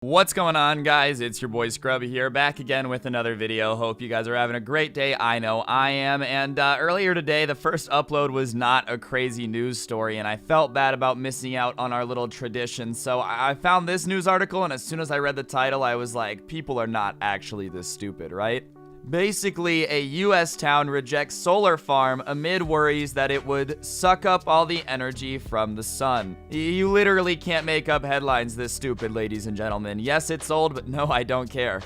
What's going on, guys? It's your boy Scrubae here, back again with another video. Hope you guys are having a great day. I know I am. And earlier today, the first upload was not a crazy news story, and I felt bad about missing out on our little tradition. So I found this news article, and as soon as I read the title, I was like, people are not actually this stupid, right? Basically, a US town rejects solar farm amid worries that it would suck up all the energy from the sun. You literally can't make up headlines this stupid, ladies and gentlemen. Yes, it's old, but no, I don't care.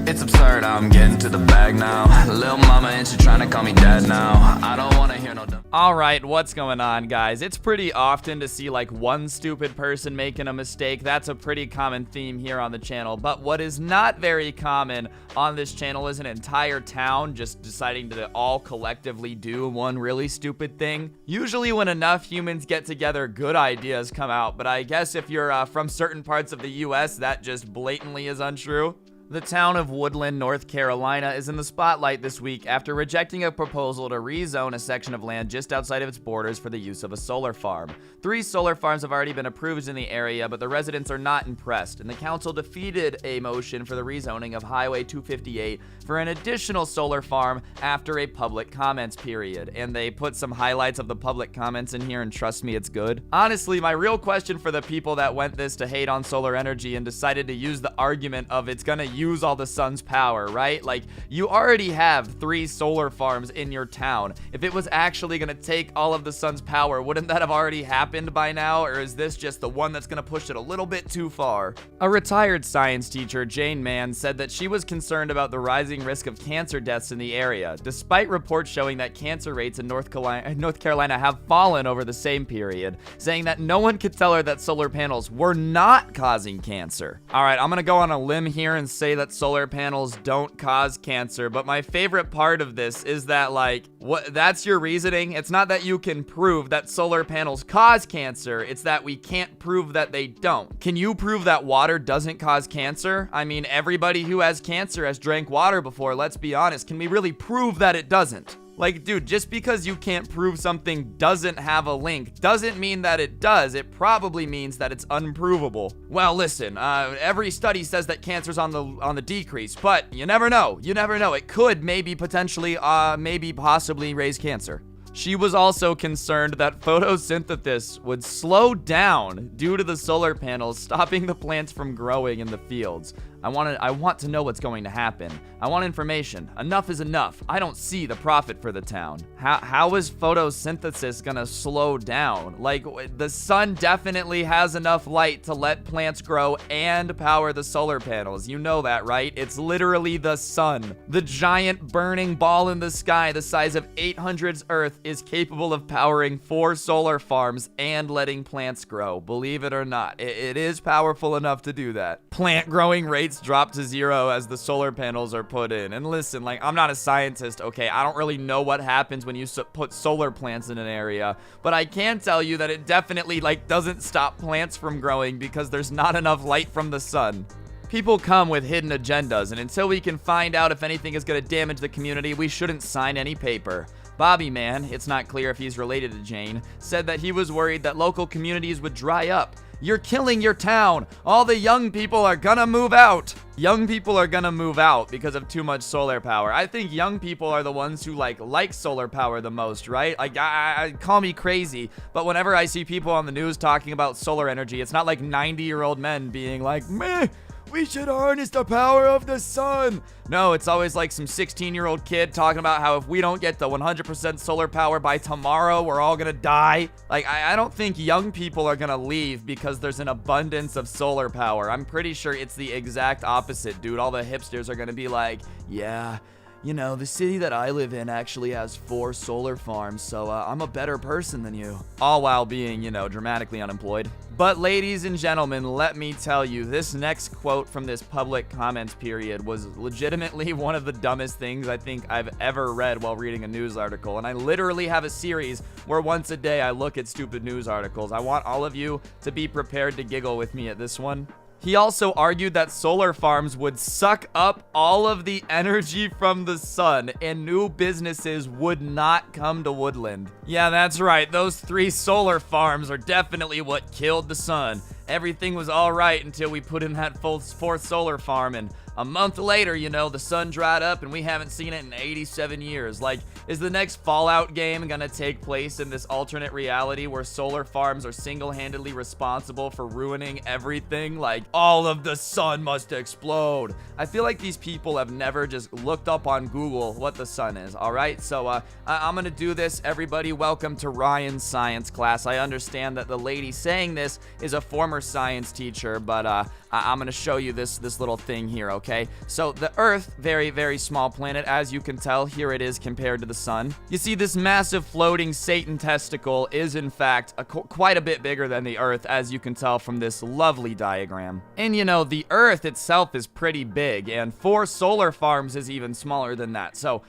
It's absurd, I'm getting to the bag now. Lil' mama and she trying to call me dad now. I don't wanna hear no dumb. Alright, what's going on, guys? It's pretty often to see like one stupid person making a mistake. That's a pretty common theme here on the channel. But what is not very common on this channel is an entire town just deciding to all collectively do one really stupid thing. Usually when enough humans get together, good ideas come out. But I guess if you're from certain parts of the US, that just blatantly is untrue. The town of Woodland, North Carolina is in the spotlight this week after rejecting a proposal to rezone a section of land just outside of its borders for the use of a solar farm. 3 solar farms have already been approved in the area, but the residents are not impressed, and the council defeated a motion for the rezoning of Highway 258 for an additional solar farm after a public comments period. And they put some highlights of the public comments in here, and trust me, it's good. Honestly, my real question for the people that went this to hate on solar energy and decided to use the argument of it's gonna use all the sun's power, right? Like, you already have 3 solar farms in your town. If it was actually gonna take all of the sun's power, wouldn't that have already happened by now? Or is this just the one that's gonna push it a little bit too far? A retired science teacher, Jane Mann, said that she was concerned about the rising risk of cancer deaths in the area, despite reports showing that cancer rates in North Carolina have fallen over the same period, saying that no one could tell her that solar panels were not causing cancer. All right, I'm gonna go on a limb here and say that solar panels don't cause cancer, but my favorite part of this is that, like, that's your reasoning? It's not that you can prove that solar panels cause cancer, it's that we can't prove that they don't. Can you prove that water doesn't cause cancer? I mean, everybody who has cancer has drank water before, let's be honest. Can we really prove that it doesn't? Like, dude, just because you can't prove something doesn't have a link doesn't mean that it does. It probably means that it's unprovable. Well, listen, every study says that cancer's on the decrease, but you never know. You never know. It could maybe potentially, maybe possibly raise cancer. She was also concerned that photosynthesis would slow down due to the solar panels stopping the plants from growing in the fields. I want to know what's going to happen. I want information. Enough is enough. I don't see the profit for the town. How is photosynthesis gonna slow down? Like, the sun definitely has enough light to let plants grow and power the solar panels. You know that, right? It's literally the sun. The giant burning ball in the sky the size of 800's Earth is capable of powering 4 solar farms and letting plants grow. Believe it or not, it is powerful enough to do that. Plant growing rates drop to 0 as the solar panels are put in. And listen, like, I'm not a scientist, okay? I don't really know what happens when you put solar plants in an area, but I can tell you that it definitely, like, doesn't stop plants from growing because there's not enough light from the sun. People come with hidden agendas, and until we can find out if anything is going to damage the community, we shouldn't sign any paper. Bobby Man, it's not clear if he's related to Jane, said that he was worried that local communities would dry up. You're killing your town. All the young people are gonna move out. Young people are gonna move out because of too much solar power. I think young people are the ones who like solar power the most, right? Like, I call me crazy, but whenever I see people on the news talking about solar energy, it's not like 90-year-old men being like, meh, we should harness the power of the sun. No, it's always like some 16-year-old kid talking about how if we don't get the 100% solar power by tomorrow, we're all gonna die. Like, I don't think young people are gonna leave because there's an abundance of solar power. I'm pretty sure it's the exact opposite, dude. All the hipsters are gonna be like, yeah, you know, the city that I live in actually has 4 solar farms, so I'm a better person than you. All while being, you know, dramatically unemployed. But ladies and gentlemen, let me tell you, this next quote from this public comments period was legitimately one of the dumbest things I think I've ever read while reading a news article. And I literally have a series where once a day I look at stupid news articles. I want all of you to be prepared to giggle with me at this one. He also argued that solar farms would suck up all of the energy from the sun and new businesses would not come to Woodland. Yeah, that's right. Those 3 solar farms are definitely what killed the sun. Everything was all right until we put in that 4th solar farm, and a month later, you know, the sun dried up and we haven't seen it in 87 years. Like, is the next Fallout game gonna take place in this alternate reality where solar farms are single-handedly responsible for ruining everything? Like, all of the sun must explode. I feel like these people have never just looked up on Google what the sun is, all right? So, I'm gonna do this. Everybody, welcome to Ryan's science class. I understand that the lady saying this is a former science teacher, but, I'm gonna show you this little thing here, okay? So the Earth, very, very small planet, as you can tell. Here it is compared to the sun. You see, this massive floating Satan testicle is, in fact, quite a bit bigger than the Earth, as you can tell from this lovely diagram. And, you know, the Earth itself is pretty big, and 4 solar farms is even smaller than that. So,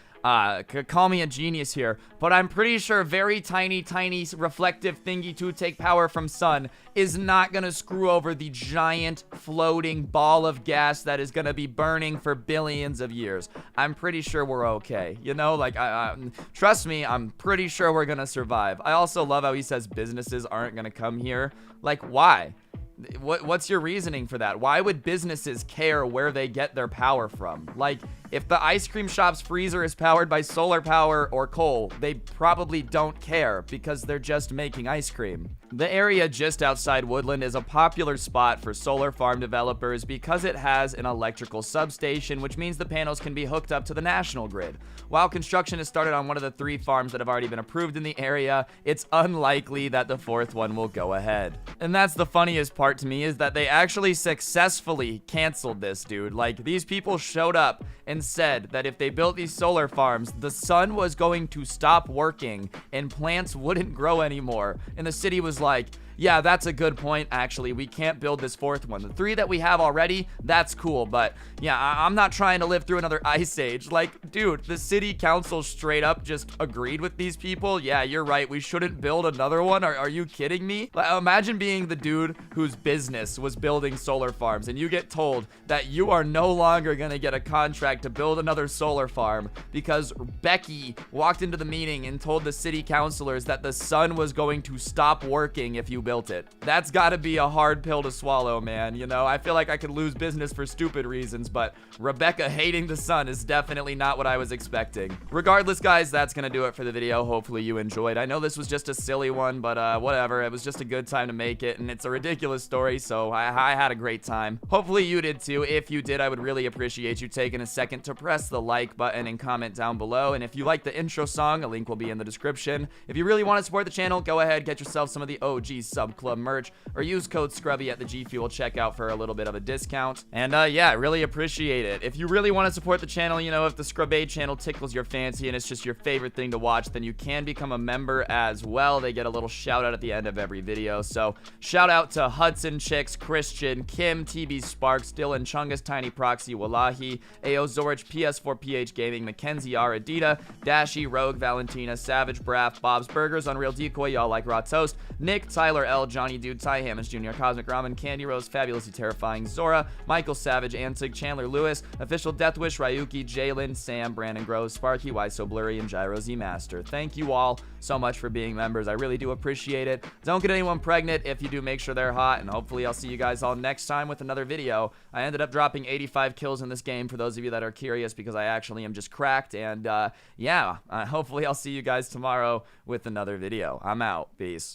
call me a genius here, but I'm pretty sure very tiny reflective thingy to take power from sun is not gonna screw over the giant floating ball of gas that is gonna be burning for billions of years. I'm pretty sure we're okay. You know, like, trust me, I'm pretty sure we're gonna survive. I also love how he says businesses aren't gonna come here. Like, why? What's your reasoning for that? Why would businesses care where they get their power from? Like, if the ice cream shop's freezer is powered by solar power or coal, they probably don't care because they're just making ice cream. The area just outside Woodland is a popular spot for solar farm developers because it has an electrical substation, which means the panels can be hooked up to the national grid. While construction has started on one of the 3 farms that have already been approved in the area, it's unlikely that the 4th one will go ahead. And that's the funniest part to me, is that they actually successfully canceled this, dude. Like, these people showed up and said that if they built these solar farms, the sun was going to stop working and plants wouldn't grow anymore. And the city was like, yeah, that's a good point, actually. We can't build this 4th one. The 3 that we have already, that's cool. But yeah, I'm not trying to live through another ice age. Like, dude, the city council straight up just agreed with these people. Yeah, you're right. We shouldn't build another one. Are you kidding me? Like, imagine being the dude whose business was building solar farms and you get told that you are no longer going to get a contract to build another solar farm because Becky walked into the meeting and told the city councilors that the sun was going to stop working if you built it. That's gotta be a hard pill to swallow, man. You know, I feel like I could lose business for stupid reasons, but Rebecca hating the sun is definitely not what I was expecting. Regardless, guys, that's gonna do it for the video. Hopefully you enjoyed. I know this was just a silly one, but whatever. It was just a good time to make it, and it's a ridiculous story, so I had a great time. Hopefully you did too. If you did, I would really appreciate you taking a second to press the like button and comment down below. And if you like the intro song, a link will be in the description. If you really want to support the channel, go ahead, get yourself some of the OG Sub Club merch, or use code Scrubae at the G Fuel checkout for a little bit of a discount. And yeah, really appreciate it. If you really want to support the channel, you know, if the Scrubae channel tickles your fancy and it's just your favorite thing to watch, then you can become a member as well. They get a little shout out at the end of every video. So shout out to Hudson Chicks, Christian, Kim, TB Sparks, Dylan, Chungus, Tiny Proxy, Wallahi, AO Zorich, PS4 PH Gaming, Mackenzie R, Adita, Dashy, Rogue, Valentina, Savage, Braff, Bob's Burgers, Unreal Decoy, Y'all Like Raw Toast, Nick, Tyler L, Johnny Dude, Ty Hammons Jr., Cosmic Ramen, Candy Rose, Fabulously Terrifying, Zora, Michael Savage, Antig, Chandler Lewis, Official Deathwish, Ryuki, Jalen, Sam, Brandon Groves, Sparky, Why So Blurry, and Gyro Z Master. Thank you all so much for being members. I really do appreciate it. Don't get anyone pregnant. If you do, make sure they're hot, and hopefully I'll see you guys all next time with another video. I ended up dropping 85 kills in this game, for those of you that are curious, because I actually am just cracked. And yeah, hopefully I'll see you guys tomorrow with another video. I'm out. Peace.